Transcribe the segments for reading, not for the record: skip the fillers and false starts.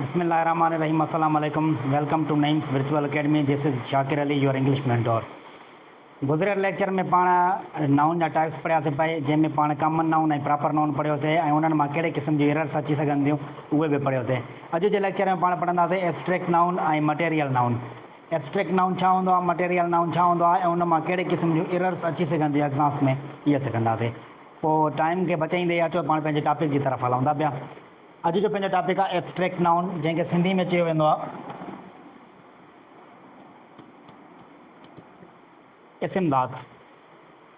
बिस्मिल्लाहिर्रहमानिर्रहीम अस्सलाम वालेकुम। Welcome to Naeem's virtual academy. This is Shakir Ali, your English mentor. गुज़रियल लेक्चर में पाण नाउन जा टाइप्स पढ़ियासीं पए, जंहिंमें पाण कॉमन नाउन ऐं प्रॉपर नाउन पढ़ियोसीं ऐं उन्हनि मां कहिड़े क़िस्म जी एरर्स अची सघनि थियूं उहे बि पढ़ियोसीं। अॼु जे लेक्चर में पाण पढ़ंदासीं एब्स्ट्रैक्ट नाउन ऐं मटेरियल नाउन। एब्स्ट्रैक्ट नाउन छा हूंदो आहे, मटेरियल नाउन छा हूंदो आहे, ऐं उन मां कहिड़े क़िस्म जूं एरर्स अची सघनि थियूं एग्ज़ाम्स में, इहे सिखंदासीं। पोइ टाइम खे बचाईंदे अचो पाण पंहिंजे टॉपिक जी तरफ़ हलूं था पिया। अॼु जो पंहिंजो टॉपिक आहे एब्स्ट्रैक्ट नाउन, जंहिंखे सिंधी में चयो वेंदो आहे इस्म-ज़ात।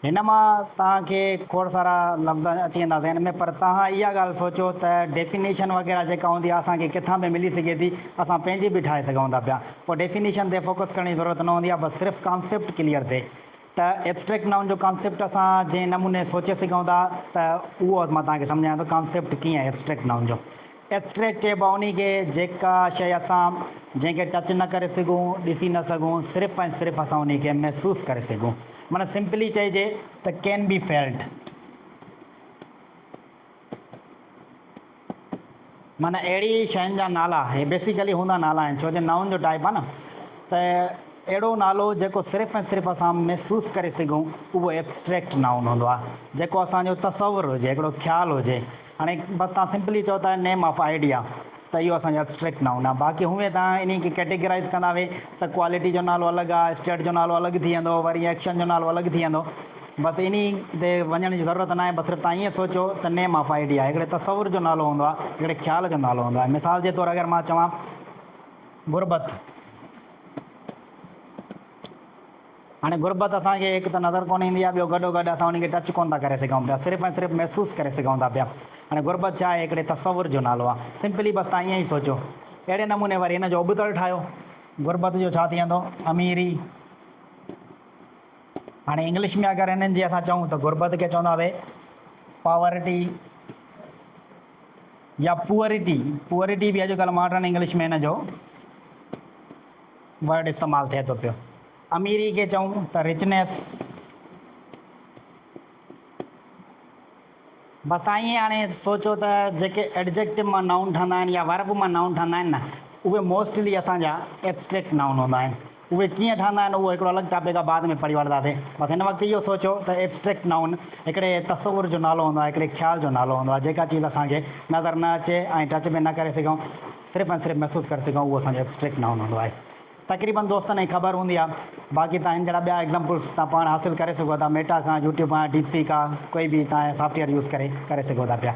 हिन मां तव्हांखे खोड़ सारा लफ़्ज़ अची वेंदा ज़हन में, पर तव्हां इहा ॻाल्हि सोचो त डेफिनेशन वग़ैरह जेका हूंदी आहे असांखे किथां बि मिली सघे थी, असां पंहिंजी बि ठाहे सघूं था पिया। पोइ डेफिनेशन ते फोकस करण जी ज़रूरत न हूंदी आहे, बसि सिर्फ़ु कॉन्सेप्ट क्लियर थिए त एब्स्ट्रैक्ट नाउन जो कॉन्सेप्ट असां जंहिं नमूने सोचे सघूं था त उहो मां तव्हांखे सम्झायां थो कॉन्सेप्ट कीअं आहे एब्स्ट्रैक्ट नाउन जो। एब्स्ट्रैक्ट चइबो आहे उन खे जेका शइ असां जंहिंखे टच न करे सघूं, ॾिसी न सघूं, सिर्फ़ु ऐं सिर्फ़ु असां उन खे महसूसु करे सघूं। माना सिंपली चइजे त कैन बी फेल्ट। माना अहिड़ी शयुनि जा नाला, हे बेसिकली हूंदा नाला आहिनि, छो जो नाउन जो टाइप आहे न, त अहिड़ो नालो जेको सिर्फ़ु ऐं सिर्फ़ु असां महसूसु करे सघूं उहो एब्स्ट्रैक्ट नाउन हूंदो आहे, जेको असांजो तसवुरु हुजे, हिकिड़ो ख़्यालु हुजे। हाणे बसि तव्हां सिंपली चओ था नेम ऑफ आइडिया, त इहो असांजो एब्स्ट्रैक्ट नाउन आहे। बाक़ी हुए तव्हां इन खे कैटेगराइज़ कंदा वे त क्वालिटी जो नालो अलॻि आहे, स्टेट जो नालो अलॻि थी वेंदो, वरी एक्शन जो नालो अलॻि थी वेंदो। बसि इन ते वञण जी ज़रूरत न आहे, बसि सिर्फ़ु तव्हां ईअं सोचो त नेम ऑफ आइडिया हिकिड़े तसवुर जो नालो हूंदो आहे, हिकिड़े ख़्याल जो नालो हूंदो आहे। मिसाल जे तौरु अगरि मां चवां गुरबत, हाणे गुरबत असांखे हिकु त नज़र कोन ईंदी आहे, ॿियो गॾोगॾु असां उन खे टच कोन था करे सघूं पिया, सिर्फ़ु ऐं सिर्फ़ु महसूसु करे सघूं था पिया। हाणे गुरबत छा आहे, हिकिड़े तसवुर जो नालो आहे। सिंपली बसि तव्हां ईअं ई सोचो। अहिड़े नमूने वरी हिन जो उबतड़ि ठाहियो, गुरबत जो छा थी वेंदो, अमीरी। हाणे इंग्लिश में अगरि हिननि जी असां चऊं त गुरबत खे चवंदासीं पॉवर्टी या पुअरिटी। पुअरिटी बि अॼुकल्ह मॉडर्न इंग्लिश में हिन जो वर्ड इस्तेमालु थिए थो पियो। अमीरी खे चऊं त रिचनेस। बसि तव्हां ईअं हाणे सोचो त जेके एडजेक्टिव मां नाउन ठहंदा आहिनि या वर्ब मां नाउन ठहंदा आहिनि न, उहे मोस्टली असांजा एब्स्ट्रैक्ट नाउन हूंदा आहिनि। उहे कीअं ठहंदा आहिनि उहो हिकिड़ो अलॻि टॉपिक आहे, बाद में पढ़ी वठंदासीं। बसि हिन वक़्तु इहो सोचो त एब्स्ट्रैक्ट नाउन हिकिड़े तसवुर जो नालो हूंदो आहे, हिकिड़े ख़्याल जो नालो हूंदो आहे। जेका चीज़ असांखे नज़र न अचे ऐं टच में न करे सघूं, सिर्फ़ु ऐं सिर्फ़ु महसूसु करे सघूं, उहो असांजो एब्स्ट्रैक्ट नाउन हूंदो आहे। तक़रीबन दोस्तनि खे ख़बर हूंदी आहे। बाक़ी तव्हां हिन जहिड़ा ॿिया एग्ज़ाम्पल्स तव्हां पाण हासिलु करे सघो था, मेटा खां, यूट्यूब खां, डीपसीक खां, कोई बि तव्हां सॉफ्टवेयर यूज़ करे सघो था पिया।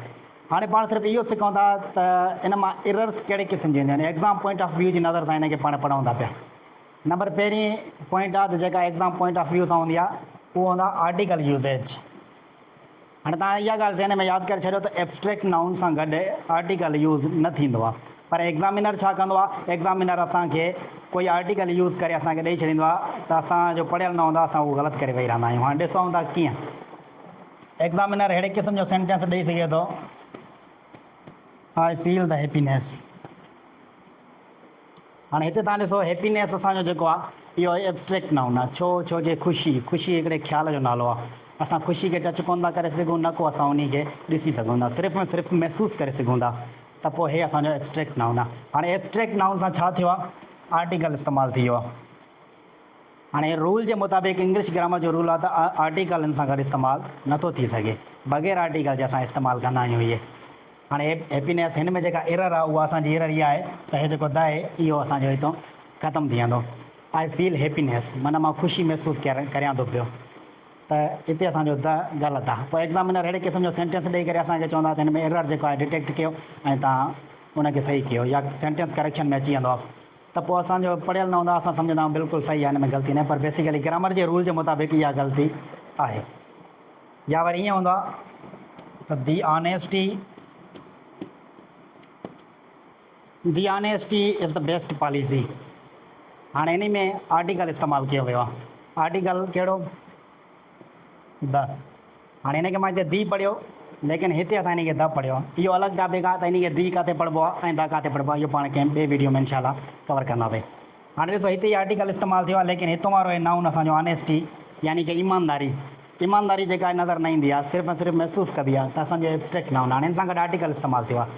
हाणे पाण सिर्फ़ु इहो सिखूं था त इन मां एरर्स कहिड़े क़िस्म जी ईंदियूं आहिनि, एग्ज़ाम पॉइंट ऑफ व्यू जी नज़र सां हिन खे पाण पढ़ूं था पिया। नंबर पहिरीं पॉइंट आहे त जेका एग्ज़ाम पॉइंट ऑफ व्यू सां हूंदी आहे, उहो हूंदो आहे आर्टिकल यूज़ेज। हाणे तव्हां इहा ॻाल्हि ज़हन में यादि करे छॾियो त एब्स्ट्रैक्ट नाउन सां गॾु आर्टिकल यूज़ न थींदो आहे, पर एग्ज़ामिनर छा कंदो आहे, एग्ज़ामिनर असांखे कोई आर्टिकल यूज़ करे असांखे ॾेई छॾींदो आहे त असांजो पढ़ियल न हूंदो आहे, असां उहो ग़लति करे वेही रहंदा आहियूं। हाणे ॾिसूं था कीअं एग्ज़ामिनर अहिड़े क़िस्म जो सेंटेंस ॾेई सघे थो, आई फील द हैप्पीनेस। हाणे हिते तव्हां ॾिसो, हैप्पीनेस असांजो जेको आहे इहो एब्स्ट्रैक्ट नाउन आहे। छो जे ख़ुशी हिकिड़े ख़्याल जो नालो आहे। असां ख़ुशी खे टच कोन था करे सघूं, न को असां उन खे ॾिसी सघूं था, सिर्फ़ु ऐं सिर्फ़ु महसूसु करे सघूं था, त पोइ हे असांजो एब्स्ट्रैक्ट नाउन आहे। हाणे एब्स्ट्रैक्ट नाउन सां छा थियो आहे, आर्टिकल इस्तेमालु थी वियो आहे। हाणे रूल जे मुताबिक़ इंग्लिश ग्रामर जो रूल आहे त आर्टिकल हिन सां गॾु इस्तेमालु नथो थी सघे, बग़ैर आर्टिकल जे असां इस्तेमालु कंदा आहियूं इहे। हाणे हैप्पीनेस, हिन में जेका एरर आहे उहा असांजी एरर इहा आहे त हे जेको द आहे इहो असांजो हितां ख़तमु थी वेंदो। आई फील हैप्पीनेस माना मां ख़ुशी महसूसु करियां थो पियो, त हिते असांजो द ग़लति आहे। पोइ एग्ज़ामिनर अहिड़े क़िस्म जो सेंटेंस ॾेई करे असांखे चवंदा त हिन में एरर जेको आहे डिटेक्ट कयो ऐं तव्हां उनखे सही कयो, या सेंटेंस करेक्शन में अची वेंदो आहे, त पोइ असांजो पढ़ियल न हूंदो आहे, असां सम्झंदा आहियूं बिल्कुलु सही आहे, हिन में ग़लती न आहे, पर बेसिकली ग्रामर जे रूल जे मुताबिक़ इहा ग़लती आहे। या वरी ईअं हूंदो आहे त the honesty is the best policy. हाणे इन में आर्टिकल इस्तेमालु कयो वियो आहे। आर्टिकल कहिड़ो, द। हाणे हिन खे मां हिते दी पढ़ियो, लेकिन हिते असां हिन खे द पढ़ियो। इहो अलॻि टॉपिक आहे त इन खे दी किथे पढ़िबो आहे ऐं द किथे पढ़िबो आहे, इहो पाण कंहिं ॿिए वीडियो में इनशाला कवर कंदासीं। हाणे ॾिसो, हिते ई आर्टिकल इस्तेमालु थियो आहे, लेकिन हितां वारो आहे नाउन असांजो ऑनेस्टी, यानी कि ईमानदारी जेका नज़र न ईंदी आहे, सिर्फ़ु ऐं सिर्फ़ु महसूसु कबी आहे, त असांजो एब्स्ट्रैक्ट नाउन। हाणे हिन सां गॾु आर्टिकल इस्तेमालु थियो आहे।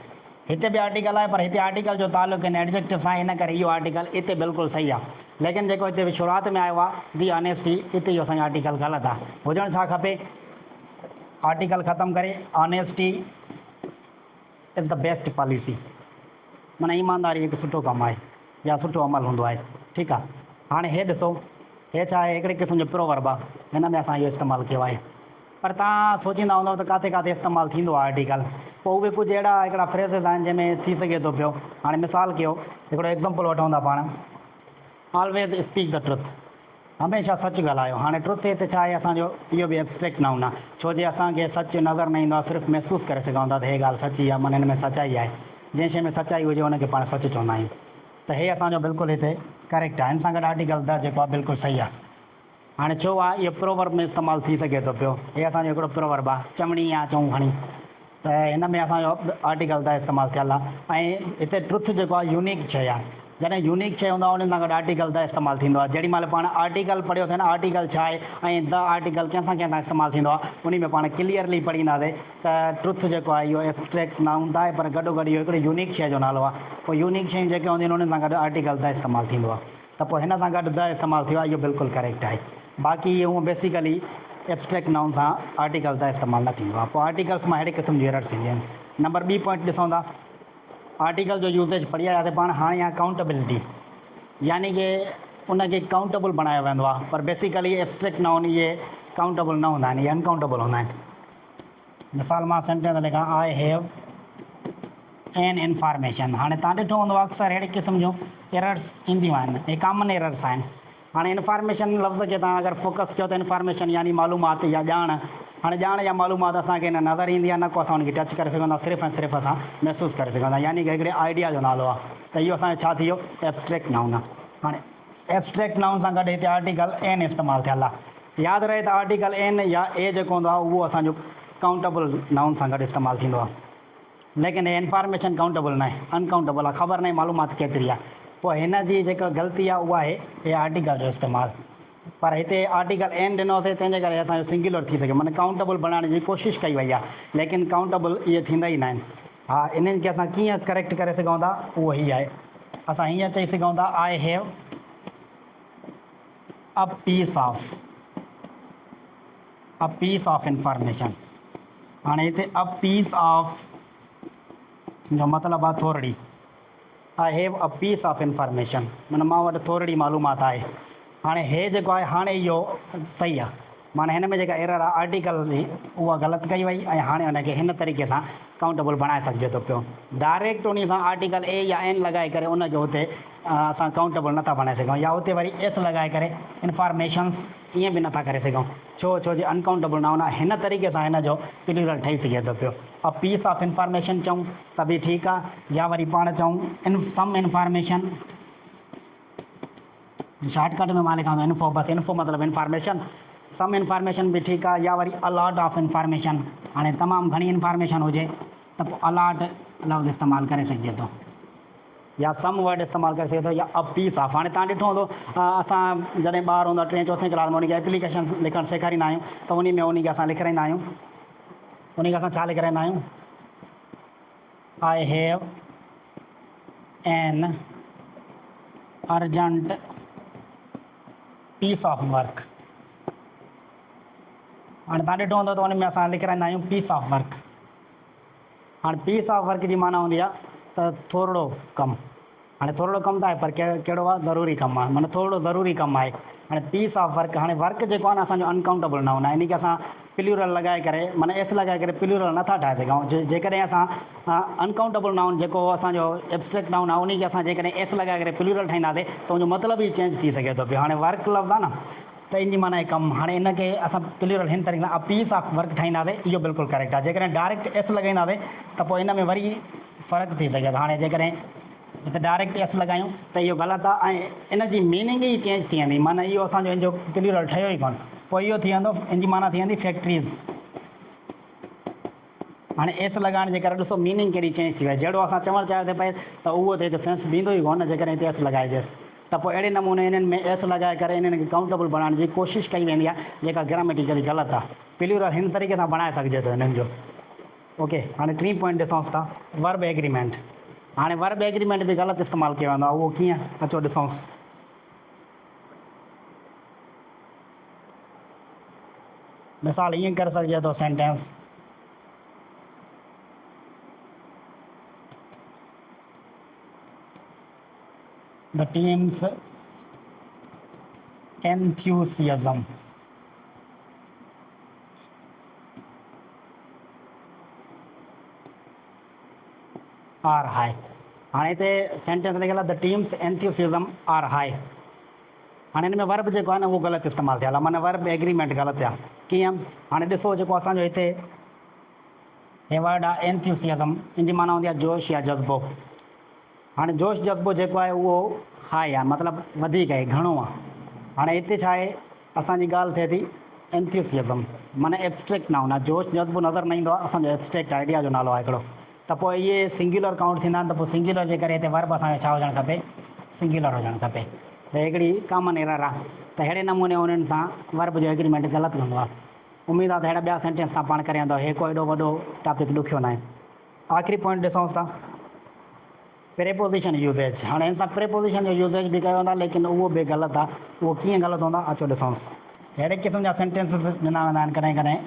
हिते भी आर्टिकल है पर हिते आर्टिकल जो ताल्लुक इन एडजेक्टिव सां इन करे इहो आर्टिकल इते बिल्कुलु सही आहे। लेकिन जेको हिते शुरूआति में आयो आहे दी ऑनेस्टी, हिते इहो असांजो आर्टिकल ग़लति आहे। हुजणु छा खपे, आर्टिकल ख़तमु करे honesty is the best policy, माना ईमानदारी हिकु सुठो कमु आहे या सुठो अमल हूंदो आहे। ठीकु आहे। हाणे हे ॾिसो, हे छा आहे, हिकिड़े क़िस्म जो प्रोवर्ब आहे, हिन में असां इहो इस्तेमालु कयो आहे। पर तव्हां सोचींदा हूंदव त किथे किथे इस्तेमालु थींदो आहे आर्टिकल, पोइ उहे कुझु अहिड़ा हिकिड़ा फ्रेज़िस आहिनि जंहिंमें थी सघे थो पियो। हाणे मिसाल कयो, हिकिड़ो एग्ज़ाम्पल वठूं था पाण, ऑलवेज़ स्पीक द ट्रुथ, हमेशह सच ॻाल्हायो। हाणे ट्रुथ हिते छा आहे, असांजो इहो बि एब्स्ट्रैक्ट नाउन आहे, छो जे असांखे सच नज़र न ईंदो आहे, सिर्फ़ु महसूसु करे सघूं था त हे ॻाल्हि सची आहे, माना हिन में सचाई आहे। जंहिं शइ में सचाई हुजे हुनखे पाण सच चवंदा आहियूं। त हे असांजो बिल्कुलु हिते करेक्ट आहे। हिन सां गॾु आर्टिकल द जेको आहे बिल्कुलु सही आहे। हाणे छो आहे, इहो प्रोवर्ब में इस्तेमालु थी सघे थो पियो। हे असांजो हिकिड़ो प्रोवर्ब आहे, चवणी या चऊं खणी, त हिन में असांजो आर्टिकल द इस्तेमालु थियल आहे। ऐं हिते ट्रुथ जेको आहे यूनिक शइ आहे, जॾहिं यूनिक शइ हूंदो आहे उन सां गॾु आर्टिकल द इस्तेमालु थींदो आहे। जेॾी महिल पाण आर्टिकल पढ़ियोसीं न, आर्टिकल छा आहे ऐं द आर्टिकल कंहिंसां इस्तेमालु थींदो आहे, उन में पाण क्लियरली पढ़ींदासीं त ट्रुथ जेको आहे इहो एब्स्ट्रैक्ट नाउन त आहे, पर गॾो इहो हिकिड़ी यूनिक शइ जो नालो आहे। पोइ यूनिक शयूं जेके हूंदियूं आहिनि उन सां गॾु आर्टिकल द इस्तेमालु थींदो आहे। त पोइ हिन सां गॾु द इस्तेमालु थियो आहे, इहो बिल्कुलु करेक्ट आहे। बाक़ी हूअं बेसिकली एब्स्ट्रैक्ट नाउन सां आर्टिकल द इस्तेमालु न थींदो आहे। पोइ आर्टिकल्स मां अहिड़े क़िस्म जी एरर्स ईंदियूं आहिनि। नंबर ॿी पॉइंट ॾिसूं था, आर्टिकल जो यूसेज पढ़ी आयासीं पाण। हाणे आहे काउंटेबिलिटी, यानी कि उनखे काउंटेबल बणायो वेंदो आहे, पर बेसिकली एब्स्ट्रैक्ट नाउन इहे काउंटेबल न हूंदा आहिनि, इहे अनकाउंटेबल हूंदा आहिनि। मिसाल मां सेंटेंस लिखां, आई हैव एन इंफॉर्मेशन। हाणे तव्हां ॾिठो हूंदो अक्सर अहिड़े क़िस्म जूं एरर्स ईंदियूं आहिनि, हे कॉमन एरर्स आहिनि। हाणे इंफॉर्मेशन लफ़्ज़ खे तव्हां अगरि फोकस कयो त इंफॉर्मेशन यानी मालूमात या ॼाण। हाणे ॼाण या मालूमात असांखे न नज़र ईंदी आहे, न को असां उनखे टच करे सघंदा, सिर्फ़ु ऐं सिर्फ़ु असां महसूसु करे सघंदा, यानी कि हिकिड़े आइडिया जो नालो आहे। त इहो असांजो छा थी वियो, एब्स्ट्रैक्ट नाउन आहे। हाणे एब्स्ट्रैक्ट नाउन सां गॾु हिते आर्टिकल एन इस्तेमालु थियल आहे। यादि रहे त आर्टिकल एन या ए जेको हूंदो आहे उहो असांजो काउंटेबल नाउन सां गॾु इस्तेमालु थींदो आहे। लेकिन हे इंफॉर्मेशन काउंटेबल न आहे, अनकाउंटेबल आहे, ख़बर न आहे मालूमात केतिरी आहे। पोइ हिन जी जेका ग़लती आहे उहा आहे हे आर्टिकल जो इस्तेमालु। पर हिते आर्टिकल एन ॾिनोसीं, तंहिंजे करे असांजो सिंगुलर थी सघे, माना काउंटेबल बणाइण जी कोशिशि कई वई आहे, लेकिन काउंटेबल इहे थींदा ई न आहिनि। हा, इन्हनि खे असां कीअं करेक्ट करे सघूं था, उहो ई आहे। असां हीअं चई सघूं था, I have a piece of information. हाणे हिते अ पीस ऑफ जो मतिलबु आहे थोरड़ी। I have a piece of information, माना मां वटि थोरड़ी मालूमात आहे। हाणे हे जेको आहे, हाणे इहो सही आहे, माना हिन में जेका एरर आहे आर्टिकल जी उहा ग़लति कई वई, ऐं हाणे हुनखे हिन तरीक़े सां काउंटेबल बणाए सघिजे थो पियो। डायरेक्ट उन सां आर्टिकल ए या एन लॻाए करे उनखे हुते असां काउंटेबल नथा बणाए सघूं, या हुते वरी एस लॻाए करे इंफॉर्मेशन्स ईअं बि नथा करे सघूं, छो जे अनकाउंटेबल नाउन आहे। हिन तरीक़े सां हिन जो प्लूरल ठही सघे थो पियो। अ पीस ऑफ इंफॉर्मेशन चऊं त बि ठीकु आहे, या वरी पाण चऊं सम इंफॉर्मेशन, शॉर्टकट में मां लिखां थो इन्फो, बसि इन्फो मतिलबु इंफॉर्मेशन, सम इंफॉर्मेशन बि ठीकु आहे, या वरी अलॉट ऑफ इंफॉर्मेशन। हाणे तमामु घणी इंफॉर्मेशन हुजे त पोइ अलॉट लफ़्ज़ इस्तेमालु करे सघिजे थो, या सम वर्ड इस्तेमालु करे सघे थो, या अ पीस ऑफ। हाणे तव्हां ॾिठो हूंदो, असां जॾहिं ॿार हूंदो 3 4 क्लास में उनखे एप्लीकेशन लिखणु सेखारींदा आहियूं, त उन में उनखे असां लिखाईंदा आहियूं, उनखे असां छा लिखाईंदा आहियूं, I have an urgent piece of work. हाणे तव्हां ॾिठो हूंदो त उन में असां लिखाईंदा आहियूं पीस ऑफ वर्क। हाणे पीस ऑफ वर्क जी माना हूंदी आहे त थोरो कमु। हाणे थोरो कमु त आहे, पर कहिड़ो आहे, ज़रूरी कमु आहे, माना थोरो ज़रूरी कमु आहे। हाणे पीस ऑफ वर्क, हाणे वर्क जेको आहे न असांजो अनकाउंटेबल नाउन आहे, इन खे असां प्लूरल लॻाए करे, माना एस लॻाए करे प्लूरल नथा ठाहे सघूं। जेकॾहिं असां अनकाउंटेबल नाउन जेको असांजो एब्स्ट्रैक्ट नाउन आहे, उन खे असां जेकॾहिं एस लॻाए करे प्लूरल ठाहींदासीं त उनजो मतिलबु ई चेंज थी सघे थो पियो। हाणे वर्क लफ़्ज़ आहे न, त इन जी माना आहे कमु। हाणे इनखे असां प्लूरल हिन तरीक़े सां पीस ऑफ वर्क ठाहींदासीं, इहो बिल्कुलु करेक्ट आहे। जेकॾहिं डायरेक्ट एस लॻाईंदासीं त पोइ इन में वरी फ़र्क़ु थी सघे थो। हाणे जेकॾहिं हिते डायरेक्ट एस लॻायूं त इहो ग़लति आहे, ऐं इन जी मीनिंग ई चेंज थी वेंदी, माना इहो असांजो इन जो प्लूरल ठहियो ई कोन। पोइ इहो थी वेंदो, इन जी माना थी वेंदी फैक्ट्रीज़। हाणे एस लॻाइण जे करे ॾिसो मीनिंग केॾी चेंज थी वई। जहिड़ो असां चवणु चाहियोसीं पए त उहो त हिते सेंस बींदो ई कोन, जेकॾहिं हिते एस लॻाइजेसि। त पोइ अहिड़े नमूने इन्हनि में एस लॻाए करे इन्हनि खे काउंटेबल बणाइण जी कोशिशि कई वेंदी आहे, जेका ग्रामेटिकली ग़लति आहे। प्लूरल हिन तरीक़े सां बणाए सघिजे थो इन्हनि जो। ओके हाणे 3 पॉइंट ॾिसूंसि था वर्ब एग्रीमेंट। हाणे वर्ब एग्रीमेंट बि ग़लति इस्तेमालु कयो वेंदो आहे, उहो कीअं अचो ॾिसूंसि। मिसाल ईअं करे सघिजे थो sentence, the team's enthusiasm are high. हाणे हिते सेंटेंस लिखियलु आहे the team's enthusiasm are high. हाणे हिन में वर्ब जेको आहे न उहो ग़लति इस्तेमालु थियल आहे, माना वर्ब एग्रीमेंट ग़लति आहे। कीअं? हाणे ॾिसो जेको असांजो हिते हे वर्ड आहे एंथ्यूसिज़म, इन जी माना हूंदी आहे जोश या जज़्बो। हाणे जोश जज़्बो जेको आहे उहो हाई आहे, मतिलबु वधीक आहे, घणो आहे। हाणे हिते छा आहे, असांजी ॻाल्हि थिए थी एंथ्यूसिज़म, माना एब्स्ट्रैक्ट नाउन आहे। जोश जज़्बो नज़र न ईंदो आहे, असांजो एब्स्ट्रैक्ट आइडिया जो नालो आहे हिकिड़ो। त पोइ इहे सिंगुलर काउंट थींदा आहिनि, त पोइ सिंगुलर जे करे हिते वर्ब असांजो छा हुजणु खपे, सिंगुलर हुजणु खपे। त हिकिड़ी कॉमन एरर आहे। त अहिड़े नमूने उन्हनि सां वर्ब जो एग्रीमेंट ग़लति हूंदो आहे। उमेदु आहे त अहिड़ा ॿिया सेंटेंस तव्हां पाण करे वेंदो, हे को एॾो वॾो टॉपिक ॾुखियो न आहे। आख़िरी पॉइंट ॾिसूंसि था प्रेपोज़िशन यूज़ेज। हाणे हिन सां प्रेपोज़िशन जो यूज़ेज बि कयो वेंदो आहे, लेकिन उहो बि ग़लति आहे। उहो कीअं ग़लति हूंदा, अचो ॾिसूंसि। अहिड़े क़िस्म जा सेंटेंसिस ॾिना वेंदा आहिनि कॾहिं कॾहिं,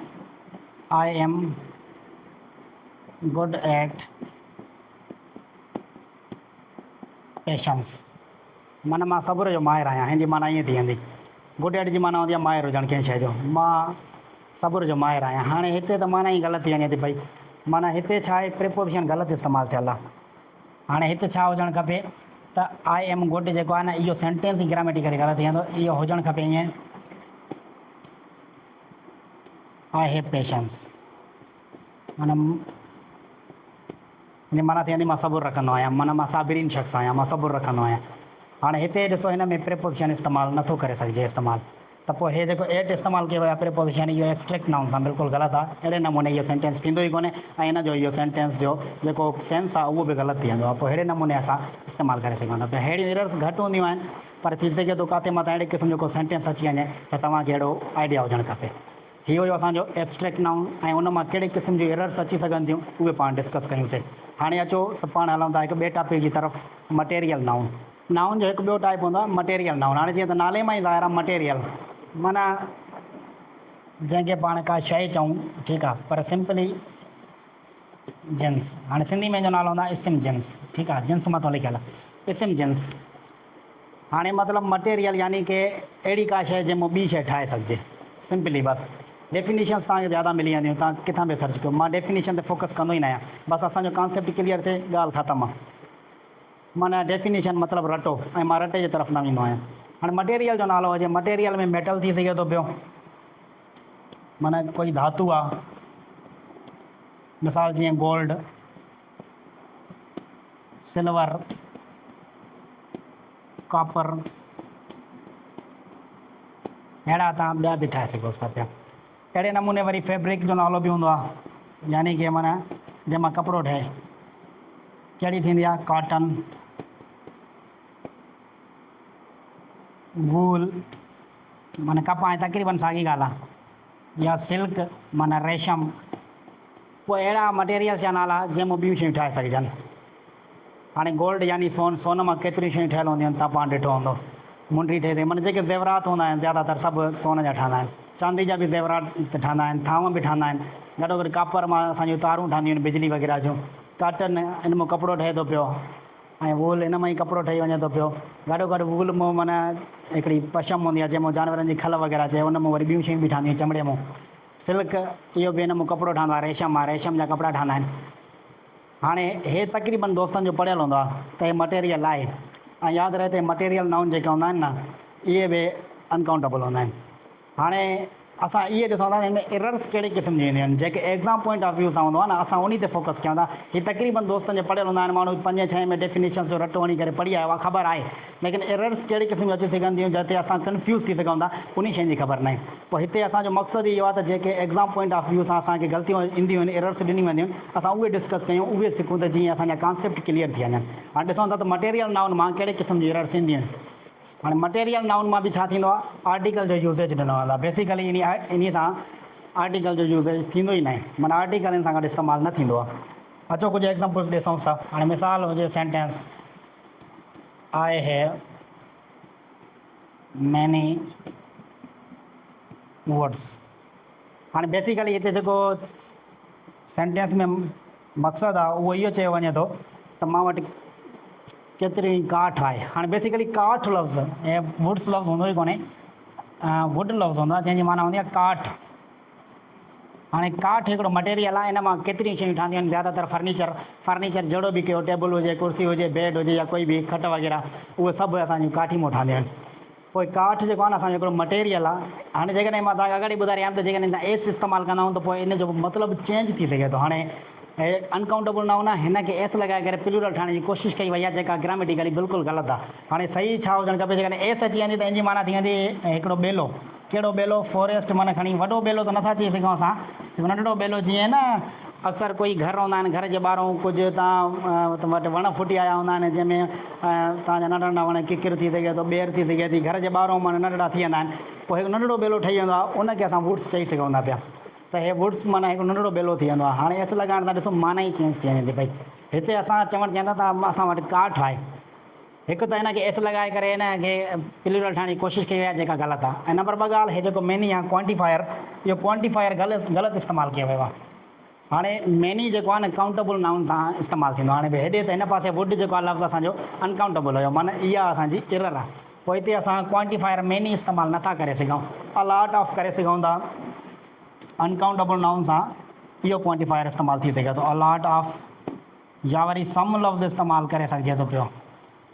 I am good at patience, माना मां सब्र जो माहिर आहियां। हिन जी माना ईअं थी वेंदी। गुड एट जी माना हूंदी आहे माहिर हुजणु कंहिं शइ जो, मां सब्र जो माहिर आहियां। हाणे हिते त माना ई ग़लति थी वञे थी पई, माना हिते छा आहे, प्रेपोज़िशन ग़लति इस्तेमालु थियल आहे। हाणे हिते छा हुजणु खपे त आई एम गुड जेको आहे न, इहो सेंटेंस ई ग्रामेटिकली ग़लति थी वेंदो। इहो हुजणु खपे ईअं, आई हैव पेशेंस, माना माना थी वेंदी मां सब्र रखंदो आहियां, माना मां साबिरीन शख़्स आहियां, मां सब्र रखंदो आहियां। हाणे हिते ॾिसो हिन में प्रेपोज़िशन इस्तेमालु नथो करे सघिजे इस्तेमालु, त पोइ हे जेको एट इस्तेमालु कयो आहे प्रेपोज़िशन, इहो एब्स्ट्रैक्ट नाउन सां बिल्कुलु ग़लति आहे। अहिड़े नमूने इहो सेंटेंस थींदो ई कोन्हे, ऐं हिन जो इहो सेंटेंस जो जेको सेंस आहे उहो बि ग़लति थी वेंदो आहे। पोइ अहिड़े नमूने असां इस्तेमालु करे सघूं था पिया। अहिड़ियूं एरर्स घटि हूंदियूं आहिनि, पर थी सघे थो किथे मथां अहिड़े क़िस्म जो को सेंटेंस अची वञे त तव्हांखे अहिड़ो आइडिया हुजणु खपे। इहो हुयो असांजो एब्स्ट्रैक्ट नाउन, ऐं उन मां कहिड़े क़िस्म जूं एरर्स अची सघनि थियूं उहे पाण डिस्कस कयूंसीं। हाणे अचो त पाण हलूं था हिकु ॿिए टॉपिक जी तरफ़, मटेरियल नाउन। नाउन जो हिकु ॿियो टाइप हूंदो आहे मटेरियल नाउन। हाणे जीअं त नाले मां ई ज़ाहिर आहे मटेरियल, माना जंहिंखे पाण का शइ चऊं, ठीकु आहे, पर सिंपली जिन्स। हाणे सिंधी में जो नालो हूंदो आहे इस्म जिन्स, ठीकु आहे, जिन्स मथां लिखियलु आहे इस्म जिन्स। हाणे मतिलबु मटेरियल यानी की अहिड़ी का शइ जंहिंमां ॿी शइ ठाहे सघिजे, सिंपली बसि। डेफिनीशन्स तव्हांखे ज़्यादा मिली वेंदियूं, तव्हां किथां बि सर्च कयो, मां डेफिनीशन ते फोकस कंदो ई न आहियां। बसि असांजो कॉन्सेप्ट क्लियर थिए, ॻाल्हि ख़तमु आहे। माना डेफिनीशन मतिलबु रटो, ऐं मां रटे जे तरफ़ न वेंदो आहियां। हाणे मटेरियल जो नालो हुजे, मटेरियल में मेटल थी सघे थो पियो, माना कोई धातु आहे, मिसाल जीअं गोल्ड, सिल्वर, कॉपर, अहिड़ा तव्हां ॿिया बि ठाहे सघो था पिया। अहिड़े नमूने वरी फैब्रिक जो नालो बि हूंदो आहे, यानी कि माना जंहिंमां कपिड़ो ठहे, कहिड़ी थींदी आहे, कॉटन, वूल, माना कपह ऐं तक़रीबन साॻी ॻाल्हि आहे, या सिल्क माना रेशम। पोइ अहिड़ा मटेरियल जा नाला जंहिंमां ॿियूं शयूं ठाहे सघिजनि। हाणे गोल्ड यानी सोन मां केतिरियूं शयूं ठहियलु हूंदियूं आहिनि, तव्हां पाण ॾिठो हूंदो, मुंडी ठहे थी, माना जेके ज़ेवरात हूंदा आहिनि ज़्यादातर सभु सोन जा ठहंदा आहिनि। चांदी जा बि ज़ेवरात ठहंदा आहिनि, थांव बि ठहंदा आहिनि, गॾो गॾु कापर मां असांजूं तारूं ठहंदियूं आहिनि बिजली वग़ैरह जूं। काटन इन मां कपिड़ो ठहे थो पियो, ऐं वूल इन मां ई कपिड़ो ठही वञे थो पियो। गॾो गॾु वूल मां माना हिकिड़ी पशम हूंदी आहे जंहिंमां जानवरनि जी खल वग़ैरह अचे, उन मां वरी ॿियूं शयूं बि ठहंदियूं आहिनि चमड़े मां। सिल्क इहो बि इन मां कपिड़ो ठहंदो आहे, रेशम आहे, रेशम जा कपिड़ा ठहंदा आहिनि। हाणे हे तक़रीबन दोस्तनि जो पढ़ियलु हूंदो आहे त हे मटेरियल आहे, ऐं यादि रहे त मटेरियल नाउन जेके हूंदा आहिनि न, इहे बि अनकाउंटेबल हूंदा आहिनि। हाणे असां इहे ॾिसूं था हिन में एरर्स कहिड़े क़िस्म जी ईंदियूं आहिनि, जेके एग्ज़ाम पॉइंट ऑफ व्यू सां हूंदो आहे न, असां उन ते फोकस कयूं था। हीअ तक़रीबन दोस्तनि जो पढ़ियलु हूंदा आहिनि, माण्हू 5-6 में डेफिनेशन जो रटो हणी करे पढ़ी आयो आहे, ख़बर आहे, लेकिन एरर्स कहिड़ी क़िस्म जी अची सघनि थियूं जिते असां कन्फ्यूज़ थी सघूं था, उन शइ जी ख़बर न आहे। पोइ हिते असांजो मक़सदु इहो आहे त जेके एग्ज़ाम पॉइंट ऑफ व्यू सां असांखे ग़लतियूं ईंदियूं आहिनि, एरर्स ॾिनियूं वेंदियूं आहिनि, असां उहे डिस्कस कयूं, उहे सिखूं त जीअं असांजा कॉन्सेप्ट क्लियर थी वञनि। हाणे ॾिसूं था त मटेरियल नाउन मां कहिड़े क़िस्म जी एरर्स ईंदियूं आहिनि। हाणे मटेरियल नाउन मां बि छा थींदो आहे, आर्टिकल जो यूज़ेज ॾिनो वेंदो आहे। बेसिकली इन सां आर्टिकल जो यूज़ेज थींदो ई न आहे, माना आर्टिकल सां गॾु इस्तेमालु न थींदो आहे। अचो कुझु एग्ज़ाम्पल्स ॾिसूं था। हाणे मिसाल हुजे sentence I have many words. हाणे बेसिकली हिते जेको सेंटेंस में मक़सदु आहे उहो इहो चयो वञे थो त मां वटि केतिरी काठ आहे। हाणे बेसिकली काठ लफ़्ज़ ऐं वुड्स लफ़्ज़ हूंदो ई कोन्हे, वुड लफ़्ज़ हूंदो आहे जंहिंजी माना हूंदी आहे काठ। हाणे काठ हिकिड़ो मटेरियल आहे, इन मां केतिरियूं शयूं ठहंदियूं आहिनि। ज़्यादातर फर्नीचर जहिड़ो बि कयो, टेबल हुजे, कुर्सी हुजे, बेड हुजे या कोई बि खट वग़ैरह, उहे सभु असांजूं काठी मां ठहंदियूं आहिनि। पोइ काठ जेको आहे न असांजो हिकिड़ो मटेरियल आहे। हाणे जेकॾहिं मां तव्हांखे अगाड़ी ॿुधायां त जेकॾहिं तव्हां एस इस्तेमालु कंदा त पोइ इन जो मतिलबु चेंज थी सघे थो। हाणे अनकाउंटेबल नाउन आहे, हिन खे एस लॻाए करे प्लूरल ठाहिण जी कोशिशि कई वई आहे, जेका ग्रामेटिकली बिल्कुलु ग़लति आहे। हाणे सही छा हुजणु खपे, जेकॾहिं एस अची वेंदी त इन जी माना थी वेंदी हिकिड़ो ॿेलो। कहिड़ो ॿेलो? फॉरेस्ट, माना खणी वॾो ॿेलो त नथा चई सघूं असां, हिकु नंढिड़ो ॿेलो। जीअं न अक्सर कोई घर हूंदा आहिनि, घर जे ॿाहिरों कुझु तव्हां वटि वण फुटी आया हूंदा आहिनि, जंहिंमें तव्हांजा नंढा नंढा वण किकिर थी सघे थो, ॿेर थी सघे थी, घर जे ॿाहिरों माना नंढड़ा थी वेंदा आहिनि। पोइ हिकु नंढिड़ो ॿेलो ठही वेंदो आहे, उनखे असां वुड्स चई सघूं था पिया। त हे वुड्स माना हिकिड़ो नंढिड़ो ॿेलो थी वेंदो आहे। हाणे एस लॻाइण सां ॾिसो माना ई चेंज थी वञे थी भई। हिते असां चवणु चाहियूं था त असां वटि काठ आहे, हिकु त हिनखे एस लॻाए करे हिनखे प्लूरल ठाहिण जी कोशिशि कई आहे, जेका ग़लति आहे। ऐं नंबर ॿ ॻाल्हि, हे जेको मैनी आहे क्वांटिफायर, इहो क्वांटिफायर ग़लति इस्तेमालु कयो वियो आहे। हाणे मैनी जेको आहे न काउंटेबल नाउन सां इस्तेमालु थींदो आहे। हाणे हेॾे त हिन पासे वुड जेको आहे लफ़्ज़ असांजो अनकाउंटेबल हुयो, माना इहा असांजी एरर आहे। पोइ हिते असां क्वांटिफायर मैनी इस्तेमालु नथा करे सघूं, अलॉट ऑफ करे सघूं था। अनकाउंटेबल नाउन सां इहो क्वांटिफायर इस्तेमालु थी सघे थो, अलॉट ऑफ, या वरी सम लफ़्ज़ इस्तेमालु करे सघिजे थो पियो।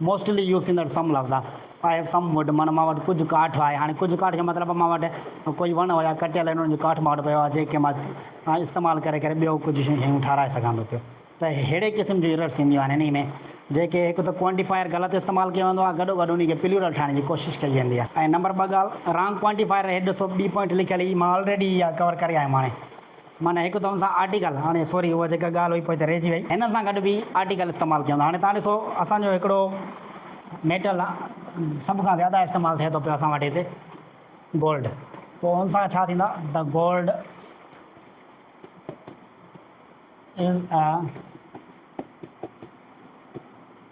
मोस्टली यूज़ थींदड़ सम लफ़्ज़ आहे। आई हैव सम वुड, माना मां वटि कुझु काठ आहे। हाणे कुझु काठ जो मतिलबु मां वटि कोई वण हुया कटियल आहिनि, उन्हनि जो काठ मां वटि पियो आहे, जेके मां इस्तेमालु करे ॿियो कुझु शयूं ठाराए सघां थो पियो। त अहिड़े क़िस्म जूं एरर्स ईंदियूं आहिनि इन में, जेके हिकु त क्वांटिफायर ग़लति इस्तेमालु कयो वेंदो आहे, गॾोगॾु उन खे प्लूरल ठाहिण जी कोशिशि कई वेंदी आहे। ऐं नंबर ॿ ॻाल्हि, रॉन्ग क्वांटिफायर, हेॾि ॾिसो ॿी पॉइंट लिखियल ई, मां ऑलरेडी इहा कवर करे आयुमि। हाणे माना हिकु त हुन सां आर्टिकल, हाणे सॉरी उहा जेका ॻाल्हि हुई पोइ हिते रहिजी वई, हिन सां गॾु बि आर्टिकल इस्तेमालु कयो वेंदो। हाणे तव्हां ॾिसो असांजो हिकिड़ो मेटल आहे, सभ खां ज़्यादा इस्तेमालु थिए थो पियो असां वटि हिते, गोल्ड। पोइ हुन सां छा थींदा, the gold is a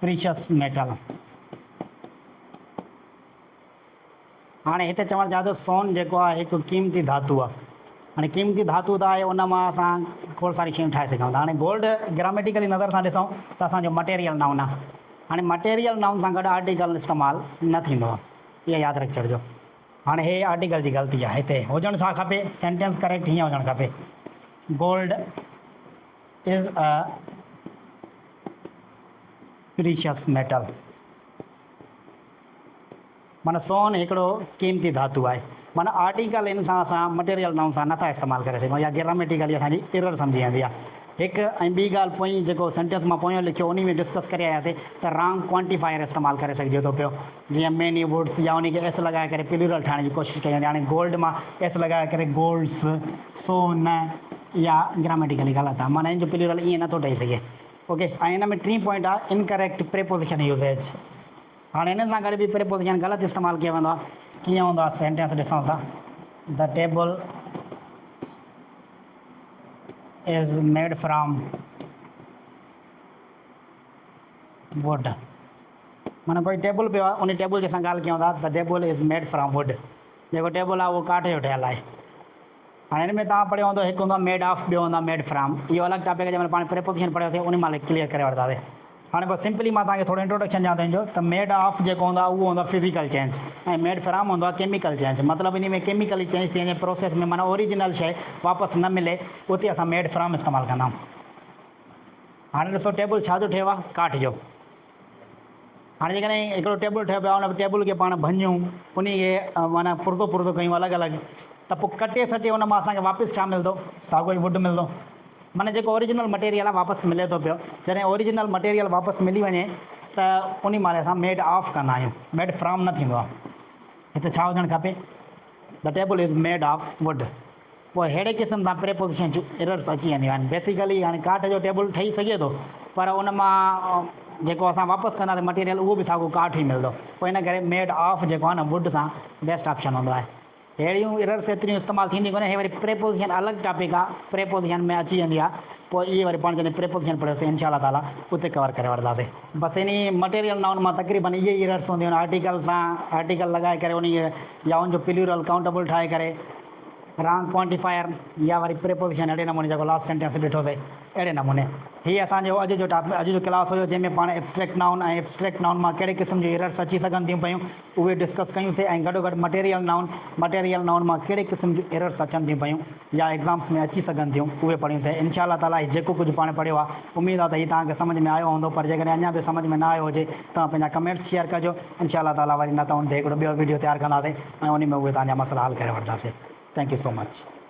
precious metal. हाणे हिते चवणु चाहियां थो सोन जेको आहे हिकु क़ीमती धातु आहे। हाणे क़ीमती धातु त आहे, उन मां असां खोड़ सारी शयूं ठाहे सघूं था। हाणे गोल्ड ग्रामेटिकली नज़र सां ॾिसूं त असांजो मटेरियल नाउन आहे। हाणे मटेरियल नाउन सां गॾु आर्टिकल इस्तेमालु न थींदो आहे, इहा यादि रखी छॾिजो। हाणे हे आर्टिकल जी ग़लती आहे। हिते हुजणु छा खपे, सेंटेंस करेक्ट हीअं हुजणु खपे, gold is a precious metal, माना सोन हिकिड़ो क़ीमती धातु आहे। माना आर्टिकल इन सां असां मटेरियल नाउन सां नथा इस्तेमालु करे सघूं, या ग्रामेटिकली असांजी एरर सम्झी वेंदी आहे। हिकु ऐं ॿी ॻाल्हि पोइ जेको सेंटेंस मां पोयों लिखियो उन में डिस्कस करे आयासीं त रॉन्ग क्वांटिफायर इस्तेमालु करे सघिजे थो पियो, जीअं मैनी वुड्स, या उन खे एस लॻाए करे प्लूरल ठाहिण जी कोशिशि कई वेंदी। हाणे गोल्ड मां एस लॻाए करे गोल्ड्स, सोन, या ग्रामेटिकली ग़लति आहे, माना इन जो प्लूरल ईअं नथो ठही सघे। ओके, ऐं हिन में टी पॉइंट आहे इनकरेक्ट प्रीपोज़िशन यूज़ेज। हाणे हिन सां गॾु बि प्रीपोज़िशन ग़लति इस्तेमालु कयो वेंदो आहे। कीअं हूंदो आहे सेंटेंस ॾिसूं था, the table is made from would, माना कोई टेबल पियो आहे, उन टेबल जे असां ॻाल्हि कयूं था, the table is made from would, जेको टेबल आहे उहो काठ जो ठहियलु आहे। हाणे हिन में तव्हां पढ़ियो हूंदो, हिकु हूंदो आहे मेड ऑफ, ॿियो हूंदो आहे मेड फ्रॉम। इहो अलॻि टॉपिक आहे, जंहिंमहिल पाण प्रीपोज़िशन पढ़ियोसीं उन महिल क्लियर करे वठंदासीं। हाणे बसि सिंपली मां तव्हांखे थोरो इंट्रोडक्शन ॾियां थो हिन जो, त मेड ऑफ जेको हूंदो आहे उहो हूंदो आहे फिज़िकल चेंज, ऐं मेड फ्रॉम हूंदो आहे केमिकल चेंज। मतिलबु इन में केमिकली चेंज थी वञे प्रोसेस में, माना ओरिजिनल शइ वापसि न मिले, उते असां मेड फ्रॉम इस्तेमालु कंदा आहियूं। हाणे ॾिसो टेबल छा जो ठहियो आहे, काठ जो। हाणे जेकॾहिं हिकिड़ो टेबल ठहियो पियो आहे, उन टेबल खे पाण भञूं, उन खे माना पुरज़ो कयूं अलॻि अलॻि, त पोइ कटे सटे उन मां असांखे वापसि छा मिलंदो, साॻियो ई वुड मिलंदो। माना जेको ओरिजिनल मटेरियल आहे वापसि मिले थो पियो। जॾहिं ओरिजिनल मटेरियल वापसि मिली वञे त उन महिल असां मेड ऑफ कंदा आहियूं, मेड फ्रॉम न थींदो आहे। हिते छा हुजणु खपे, the table is made of would. पोइ अहिड़े क़िस्म सां प्रीपोज़िशन जूं एरर्स अची वेंदियूं आहिनि। बेसिकली हाणे काठ जो टेबल ठही सघे थो, पर उन मां जेको असां वापसि कंदासीं मटेरियल, उहो बि साॻियो काठ ई मिलंदो। पोइ इन करे मेड ऑफ जेको आहे न वुड सां बेस्ट ऑप्शन हूंदो आहे। अहिड़ियूं एरर्स एतिरियूं इस्तेमालु थींदियूं कोन्हे। हे वरी प्रेपोज़िशन अलॻि टॉपिक आहे, प्रेपोज़िशन में अची वेंदी आहे, पोइ इहे वरी पाण जॾहिं प्रेपोज़िशन पढ़ियोसीं इंशाअल्लाह ताला उते कवर करे वठंदासीं। बसि इन मटेरियल नाउन मां तक़रीबन इहे ई एरर्स हूंदियूं आहिनि। आर्टिकल सां आर्टिकल लॻाए करे उन या उनजो प्लूरल काउंटेबल ठाहे करे, रॉन्ग क्वांटिफायर या वरी प्रेपोज़िशन अहिड़े नमूने जेको लास्ट सेंटेंस ॾिठोसीं अहिड़े नमूने। हीअ असांजो अॼु जो क्लास हुयो, जंहिंमें पाण एब्स्ट्रैक्ट नाउन ऐं एब्स्ट्रैक्ट नाउन मां कहिड़े क़िस्म जी एरर्स अची सघनि थियूं पियूं उहे डिस्कस कयूंसीं, ऐं गॾोगॾु मटेरियल नाउन मां कहिड़े क़िस्म जूं एरर्स अचनि थियूं पियूं या एग्ज़ाम्स में अची सघनि थियूं उहे पढ़ियूंसीं। इंशाअल्लाह ताला जेको कुझु पाण पढ़ियो आहे उमेदु आहे त हीअ तव्हांखे सम्झ में आयो हूंदो, पर जेकॾहिं अञा बि सम्झ में न आयो हुजे तव्हां पंहिंजा कमेंट्स शेयर कजो। इंशाअल्लाह ताला वरी न त उन ते हिकिड़ो ॿियो वीडियो तयारु कंदासीं ऐं उन में उहे तव्हांजा मसइला हल करे वठंदासीं। Thank you so much.